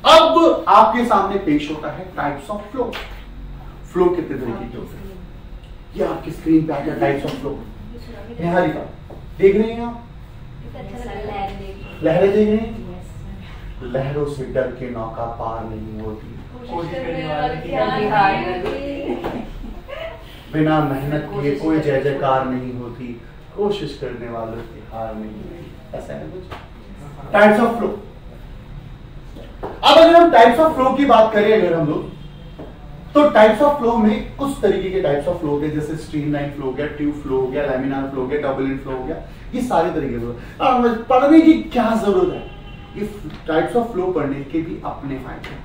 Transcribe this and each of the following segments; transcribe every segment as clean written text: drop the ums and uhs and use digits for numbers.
अब आपके सामने पेश होता है टाइप्स ऑफ फ्लो। फ्लो कितने तरीके के होते हैं, ये आपकी स्क्रीन पे आ गया टाइप्स ऑफ फ्लो। निहारिका देख रहे हैं आप, लहरें देख रहे हैं, लहरों से डर के नौका पार नहीं होती, बिना मेहनत किए कोई जय जयकार नहीं होती, कोशिश करने वालों की हार नहीं होती। ऐसा है कुछ टाइप्स ऑफ फ्लो। अब अगर हम टाइप्स ऑफ फ्लो की बात करें अगर हम लोग, तो टाइप्स ऑफ फ्लो में कुछ तरीके के टाइप्स ऑफ फ्लो हो गए, जैसे स्ट्रीमलाइन फ्लो हो गया, ट्यूब फ्लो हो गया, लैमिनार फ्लो हो गया, टर्बुलेंट फ्लो हो गया, ये सारे तरीके से पढ़ने की क्या जरूरत है। ये टाइप्स ऑफ फ्लो पढ़ने के भी अपने फायदे हैं।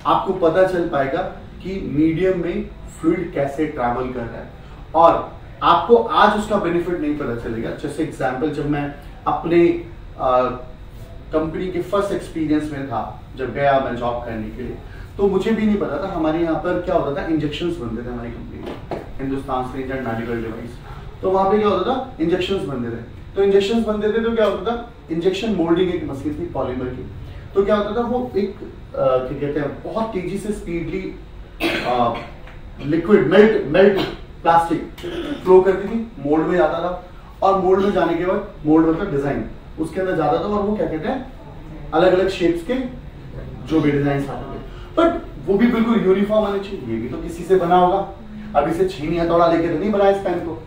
आपको पता चल पाएगा कि मीडियम में फ्लूइड कैसे ट्रैवल कर रहा है, और आपको आज उसका बेनिफिट नहीं पता चलेगा। जैसे एग्जांपल, जब मैं अपने कंपनी के फर्स्ट एक्सपीरियंस में था, जब गया मैं जॉब करने के लिए, तो मुझे भी नहीं पता था हमारे यहाँ पर क्या होता था, इंजेक्शंस बनते थे हमारी कंपनी में, Hindustan strange and medical device. तो वहां पे क्या होता था, इंजेक्शंस बनते थे। तो इंजेक्शंस बनते थे तो क्या होता था, इंजेक्शन मोल्डिंग एक मशीन थी पॉलीमर की। तो क्या होता था, वो एक क्या कहते हैं, बहुत तेजी से speedly liquid melt plastic flow करती थी, मोल्ड में जाता था, और मोल्ड में जाने के बाद मोल्ड मतलब डिजाइन उसके अंदर जाता था, और वो क्या कहते हैं, अलग अलग शेप्स के जो भी डिजाइन आते थे, बट वो भी बिल्कुल यूनिफॉर्म आने चाहिए। ये भी तो किसी से बना होगा, अब इसे छीन हथौड़ा लेके तो नहीं बनाया इस पेन को,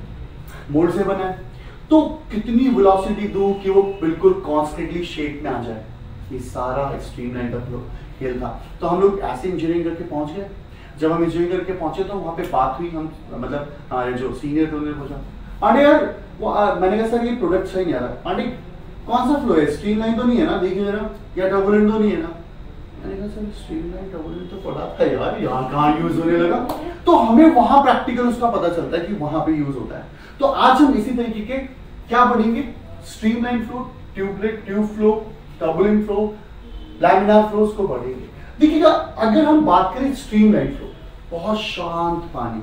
मोल्ड से बना है। तो कितनी वेलोसिटी दूं कि वो बिल्कुल कॉन्स्टेंटली शेप में आ जाए, ये सारा स्ट्रीमलाइन का खेल था। तो हम लोग ऐसे इंजीनियरिंग करके पहुंच गए। जब हम इंजीनियरिंग करके पहुंचे तो वहां पे बात हुई, हम मतलब हमारे जो सीनियर थे उन्होंने पूछा, पांडे यार वो मैंने कहा सर ये प्रोडक्ट सही नहीं आ रहा। पांडे कौन सा फ्लो है, स्ट्रीमलाइन तो नहीं है ना, देखिए जरा, या टर्बुलेंट तो नहीं है ना। मैंने कहा सर स्ट्रीमलाइन टर्बुलेंट तो पढ़ा था यार, यहाँ कहाँ यूज होने लगा। तो हमें वहां प्रैक्टिकल उसका पता चलता है कि वहां पे यूज होता है। तो आज हम इसी तरीके के क्या पढ़ेंगे, streamline flow, tube flow, turbulent flow, laminar flows को पढ़ेंगे। देखिएगा, अगर हम बात करें स्ट्रीमलाइन फ्लो, बहुत शांत पानी,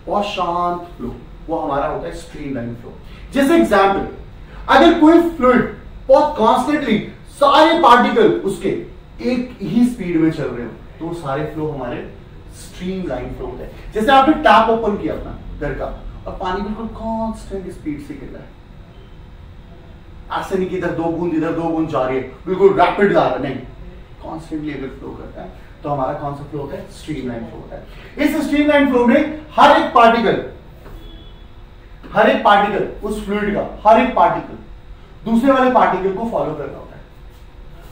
बहुत शांत फ्लो, वो हमारा होता है स्ट्रीमलाइन फ्लो। जैसे एग्जांपल, अगर कोई फ्लूइड बहुत कॉन्स्टेंटली सारे पार्टिकल उसके एक ही स्पीड में चल रहे हो, तो सारे फ्लो हमारे स्ट्रीमलाइन फ्लो होते हैं। जैसे आपने टैप ओपन किया अपना घर का, और पानी बिल्कुल कांस्टेंट स्पीड से गिर रहा है, ऐसे नहीं कि इधर दो बूंद जा रही है, बिल्कुल रैपिड जा रहा है, नहीं, कांस्टेंटली अगर फ्लो करता है तो हमारा कौन सा फ्लो होता है, स्ट्रीमलाइन फ्लो होता है। इस स्ट्रीमलाइन फ्लो में हर एक पार्टिकल उस फ्लूइड का हर एक पार्टिकल दूसरे वाले पार्टिकल को फॉलो कर रहा होता है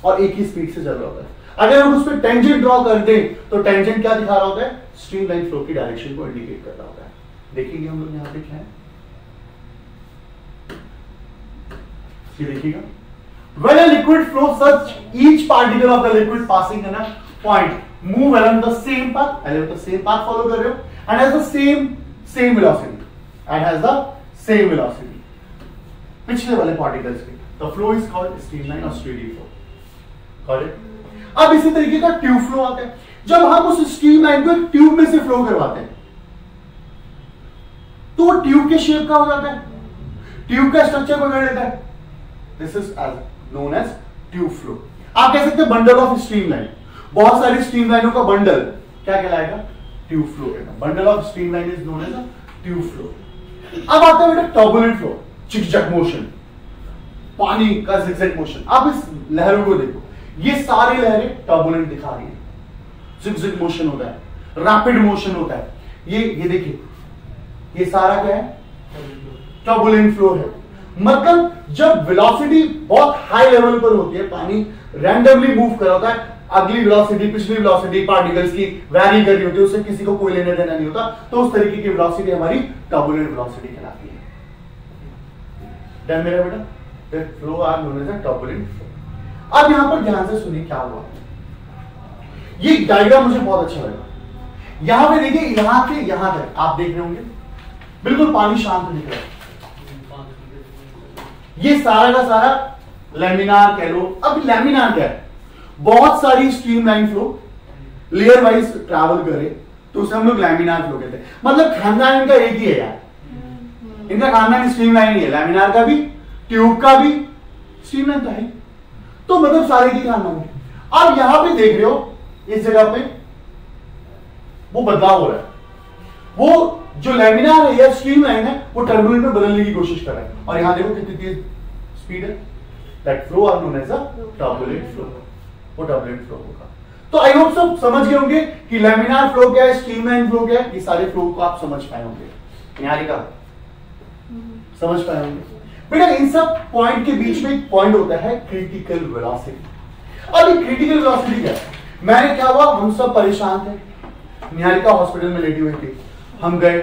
और एक ही स्पीड से चल रहा होता है। अगर हम उस पर टेंजेंट ड्रॉ कर दें तो टेंजेंट क्या दिखा रहा होता है, स्ट्रीमलाइन फ्लो की डायरेक्शन को इंडिकेट कर रहा होता है। देखेंगे हम लोग यहां पे क्या है, ये देखिएगा, when a liquid flows such each particle of the liquid passing in a point move along the same path follow कर रहे हो, and has the same velocity पिछले वाले particles के, the flow is called streamline or steady flow, got it? अब इसी तरीके का ट्यूब फ्लो आता है। जब हम उस स्ट्रीमलाइन को ट्यूब में से फ्लो करवाते हैं तो वो ट्यूब के शेप का हो जाता है, ट्यूब का स्ट्रक्चर पकड़ लेता है। This is known as tube flow. आप कह सकते हैं बंडल ऑफ स्ट्रीमलाइन, बहुत सारी स्ट्रीमलाइनों का बंडल क्या कहलाएगा, ट्यूब फ्लो कहलाएगा। Bundle of streamline is known as a tube flow. अब आता है बेटा टर्बुलेंट फ्लो, चिकचक मोशन, पानी का जिगजैग मोशन। आप इस लहरों को देखो, ये सारी लहरें टर्बुलेंट दिखा रही है, जिगजैग मोशन होता है, रैपिड मोशन होता है। ये देखिए, ये सारा क्या है, टर्बुलेंट फ्लो है। मतलब जब वेलोसिटी बहुत हाई लेवल पर होती है, पानी रैंडमली मूव कर रहा होता है, अगली वेलोसिटी पिछली वेलोसिटी पार्टिकल्स की वैरी कर रही होती है, उससे किसी को कोई लेना देना नहीं होता, तो उस तरीके की वेलोसिटी हमारी टर्बुलेंट वेलोसिटी कहलाती है। डन मेरा बेटा, that flow are known as a turbulent flow. अब यहां पर ध्यान से सुनिए क्या हुआ, ये डायग्राम मुझे बहुत अच्छा लगा। यहां पे देखिए, यहां से यहां तक आप देख रहे होंगे बिल्कुल पानी शांत दिख रहा है, ये सारा का सारा लैमिनार कह लो। अब लैमिनार क्या है, बहुत सारी streamline flow layer wise travel करे तो उसे हम लोग लैमिनार फ्लो कहते हैं। मतलब खानदान इनका एक ही है यार, इनका खानदान स्ट्रीमलाइन ही है, लैमिनार का भी ट्यूब का भी स्ट्रीमलाइन तो है, तो मतलब सारे की खानदान है। अब यहां पे देख रहे हो इस जगह पे वो बदलाव हो रहा है, वो जो लैमिनार है या स्ट्रीम लाइन है वो टर्बुलेंट में बदलने की कोशिश कर रहा है। और यहां देखो कितनी तेज स्पीड है, that flow are known as a turbulent flow, वो टर्बुलेंट फ्लो होगा। तो आई होप सब समझ गए होंगे कि लैमिनार फ्लो क्या है, स्ट्रीम लाइन फ्लो क्या है, ये सारे फ्लो को आप समझ पाए होंगे, निहारिका समझ पाए होंगे बेटा। इन सब पॉइंट के बीच में एक पॉइंट होता है क्रिटिकल वेलोसिटी। अब ये क्रिटिकल वेलोसिटी क्या है? मैंने क्या हुआ, हम सब परेशान थे, निहारिका हॉस्पिटल में लेटी हुई थी, हम गए,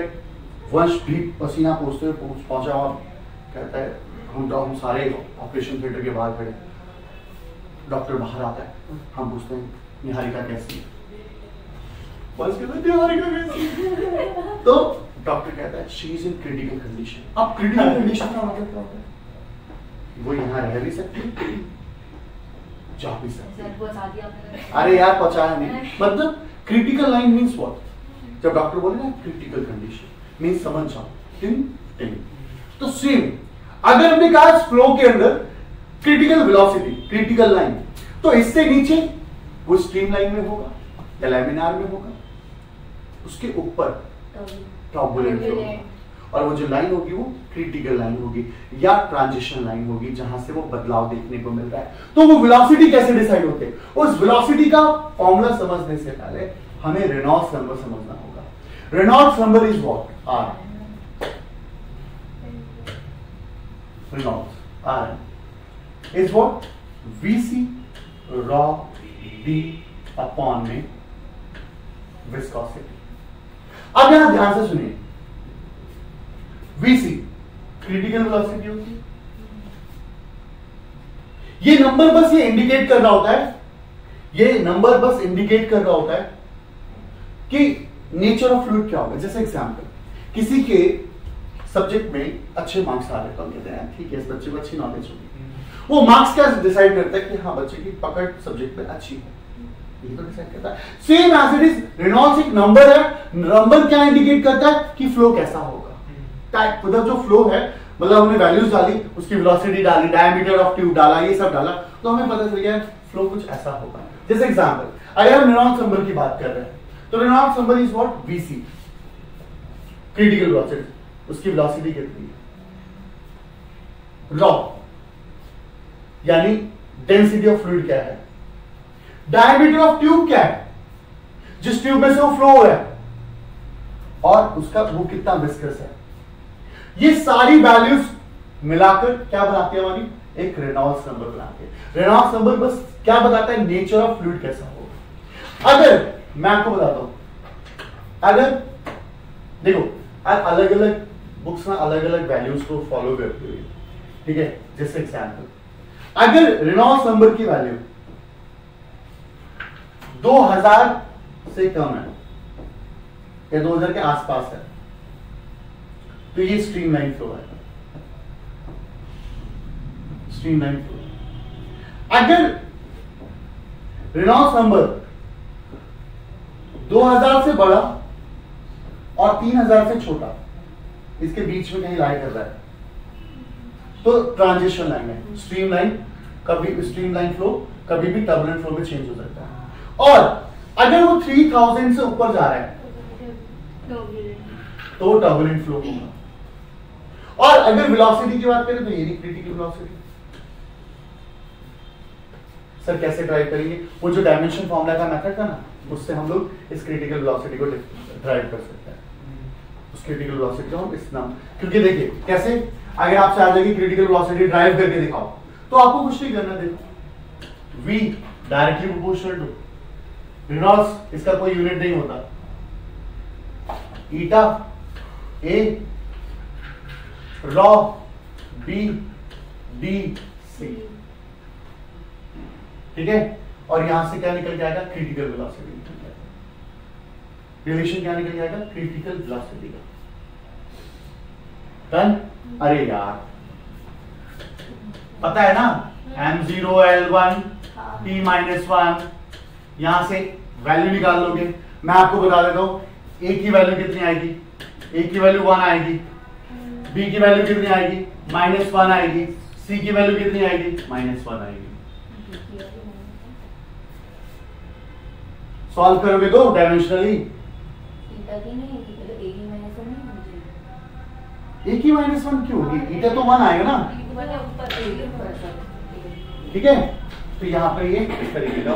वंश भी पसीना पोंछते हुए पहुंचा और कहता है हम सारे ऑपरेशन थिएटर के बाहर खड़े, डॉक्टर बाहर आता है, हम पूछते हैं निहारिका कैसी है, बस कहते हैं निहारिका कैसी है, तो डॉक्टर कहता है she is in critical condition. अब क्रिटिकल कंडीशन का मतलब क्या होता है? वो यहाँ रह भी सकती, जा भी सकती। अरे यार पहुंचाया नहीं, मतलब क्रिटिकल लाइन मीन्स व्हाट? जब डॉक्टर बोले ना क्रिटिकल कंडीशन मीन्स समझ जाओ, टिन। तो सेम अगर हमने कहा फ्लो के अंदर क्रिटिकल वेलोसिटी, क्रिटिकल लाइन, तो इससे नीचे वो स्ट्रीम लाइन में होगा या लैमिनार में होगा, उसके ऊपर टर्बुलेंट फ्लो, और वो जो लाइन होगी वो क्रिटिकल लाइन होगी या ट्रांजिशन लाइन होगी, जहां से वो बदलाव देखने को मिल रहा है। तो वो वेलोसिटी कैसे डिसाइड होते हैं? उस वेलोसिटी का फॉर्मूला समझने से पहले हमें रेनॉल्ड्स नंबर समझना होगा। Reynolds number is what? R. Reynolds R is what? VC rho D upon में विस्कोसिटी। अब यहां ध्यान से सुनिए, वीसी क्रिटिकल वेलोसिटी होती है, ये नंबर बस ये इंडिकेट कर रहा होता है, ये नंबर बस इंडिकेट कर रहा होता है कि नेचर ऑफ फ्लूइड क्या होगा। जैसे एग्जांपल, किसी के सब्जेक्ट में अच्छे मार्क्स आ रहे हैं तो हम कहते हैं ठीक है इस बच्चे को अच्छी नॉलेज होगी। वो मार्क्स क्या डिसाइड करता है कि हाँ बच्चे की पकड़ सब्जेक्ट में अच्छी है, ये तो डिसाइड करता है। Same as it is, Reynolds एक नंबर है, नंबर क्या इंडिकेट करता है कि फ्लो कैसा होगा। टाइप मतलब जो फ्लो है, मतलब हमने वैल्यूज डाली, उसकी वेलोसिटी डाली, डायमीटर ऑफ ट्यूब डाला, ये सब डाला, तो हमें पता चल गया फ्लो कुछ ऐसा होगा। जैसे एग्जांपल, अगर हम रेनॉल्ड्स नंबर की बात कर रहे हैं तो Reynolds number is what? VC critical velocity, उसकी वेलोसिटी कितनी है? रॉ यानी डेंसिटी ऑफ फ्लूइड क्या है, डायमीटर ऑफ ट्यूब क्या है, जिस ट्यूब में से वो फ्लो हो रहा है, और उसका वो कितना विस्कस है। ये सारी वैल्यूज मिलाकर क्या बनाती है हमारी? एक रेनॉल्ड्स नंबर बनाती है। रेनॉल्ड्स नंबर बस क्या बताता है? नेचर ऑफ फ्लूइड कैसा होगा। अगर मैं आपको बताता हूं, अगर देखो अलग अलग बुक्स ना अलग अलग वैल्यूज को फॉलो करती हुई, ठीक है। जैसे एग्जांपल, अगर रेनॉल्ड्स नंबर की वैल्यू 2000 से कम है या 2000 के आसपास है तो ये स्ट्रीमलाइन फ्लो है, स्ट्रीमलाइन फ्लो। अगर रेनॉल्ड्स नंबर 2000 से बड़ा और 3000 से छोटा, इसके बीच में कहीं लाई कर रहा है, तो ट्रांजिशन लाइन है। स्ट्रीमलाइन कभी स्ट्रीमलाइन फ्लो कभी भी टर्बुलेंट फ्लो में चेंज हो सकता है। और अगर वो 3000 से ऊपर जा रहा है तो वो टर्बुलेंट फ्लो होगा। और अगर वेलोसिटी की बात करें तो ये क्रिटिकल वेलोसिटी। सर कैसे ड्राइव करेंगे? वो जो डायमेंशन फॉर्मूला का मेथड था ना, उससे हम लोग इस क्रिटिकल वेलोसिटी को ड्राइव कर सकते हैं। उस क्रिटिकल वेलोसिटी को हम इस नाम, क्योंकि देखिए कैसे, अगर आपसे आ जाएगी क्रिटिकल वेलोसिटी ड्राइव करके दिखाओ, तो आपको कुछ नहीं करना। देखो v directly proportional to Reynolds, इसका कोई यूनिट नहीं होता, ईटा a रॉ b d c, ठीक है। और यहां से क्या निकल के आएगा? Critical velocity. रिलेशन क्या निकल जाएगा? क्रिटिकल वेलोसिटी का। डन? अरे यार पता है ना, m0 l1 t-1, यहां से वैल्यू निकाल लोगे। मैं आपको बता देता हूं, a की वैल्यू कितनी आएगी? a की वैल्यू 1 आएगी, b की वैल्यू कितनी आएगी? -1 आएगी, c की वैल्यू कितनी आएगी? -1 आएगी। सॉल्व करोगे तो डायमेंशनली एक ही -1 क्यों होगी? ईटा तो 1 आएगा ना, ठीक है। तो यहाँ पे ये इस तरीके का